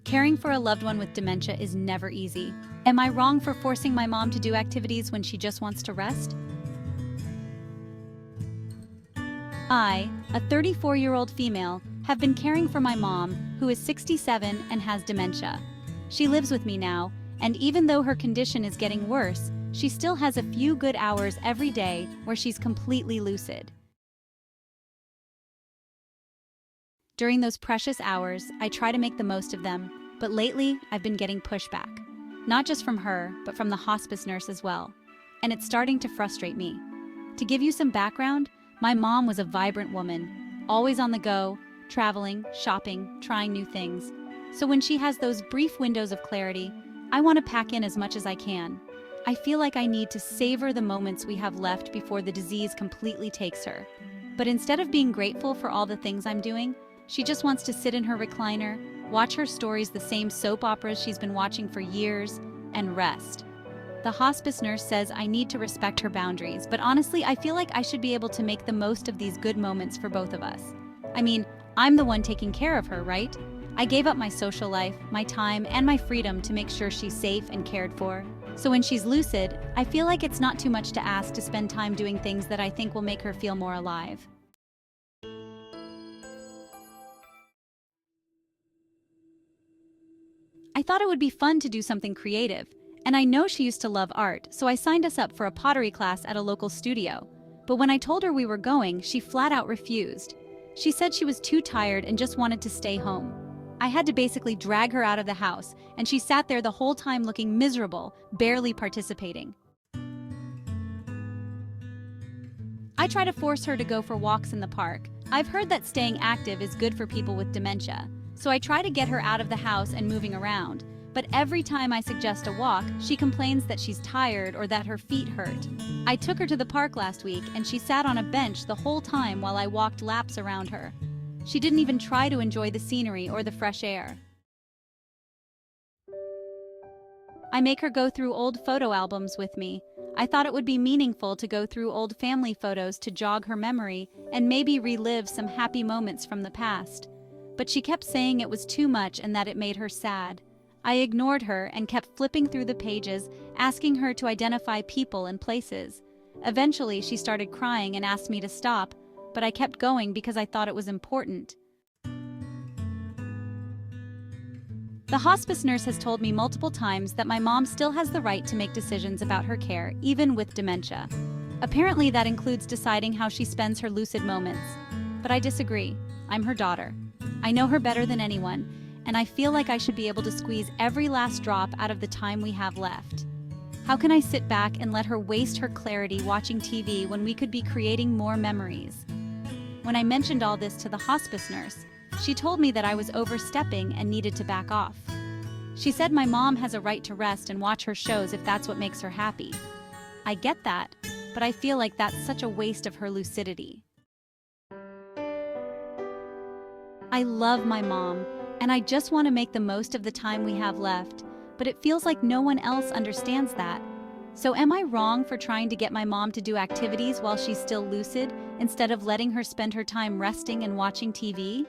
Caring for a loved one with dementia is never easy. Am I wrong for forcing my mom to do activities when she just wants to rest? I, a 34-year-old female, have been caring for my mom, who is 67 and has dementia. She lives with me now, and even though her condition is getting worse, she still has a few good hours every day where she's completely lucid. During those precious hours, I try to make the most of them, but lately I've been getting pushback. Not just from her, but from the hospice nurse as well. And it's starting to frustrate me. To give you some background, my mom was a vibrant woman, always on the go, traveling, shopping, trying new things. So when she has those brief windows of clarity, I want to pack in as much as I can. I feel like I need to savor the moments we have left before the disease completely takes her. But instead of being grateful for all the things I'm doing, she just wants to sit in her recliner, watch her stories, the same soap operas she's been watching for years, and rest. The hospice nurse says I need to respect her boundaries, but honestly, I feel like I should be able to make the most of these good moments for both of us. I mean, I'm the one taking care of her, right? I gave up my social life, my time, and my freedom to make sure she's safe and cared for. So when she's lucid, I feel like it's not too much to ask to spend time doing things that I think will make her feel more alive. I thought it would be fun to do something creative, and I know she used to love art, so I signed us up for a pottery class at a local studio. But when I told her we were going, she flat out refused. She said she was too tired and just wanted to stay home. I had to basically drag her out of the house, and she sat there the whole time looking miserable, barely participating. I try to force her to go for walks in the park. I've heard that staying active is good for people with dementia, so I try to get her out of the house and moving around. But every time I suggest a walk, she complains that she's tired or that her feet hurt. I took her to the park last week, and she sat on a bench the whole time while I walked laps around her. She didn't even try to enjoy the scenery or the fresh air. I make her go through old photo albums with me. I thought it would be meaningful to go through old family photos to jog her memory and maybe relive some happy moments from the past. But she kept saying it was too much and that it made her sad. I ignored her and kept flipping through the pages, asking her to identify people and places. Eventually, she started crying and asked me to stop, but I kept going because I thought it was important. The hospice nurse has told me multiple times that my mom still has the right to make decisions about her care, even with dementia. Apparently, that includes deciding how she spends her lucid moments. But I disagree. I'm her daughter. I know her better than anyone, and I feel like I should be able to squeeze every last drop out of the time we have left. How can I sit back and let her waste her clarity watching TV when we could be creating more memories? When I mentioned all this to the hospice nurse, she told me that I was overstepping and needed to back off. She said my mom has a right to rest and watch her shows if that's what makes her happy. I get that, but I feel like that's such a waste of her lucidity. I love my mom, and I just want to make the most of the time we have left, but it feels like no one else understands that. So am I wrong for trying to get my mom to do activities while she's still lucid, instead of letting her spend her time resting and watching TV?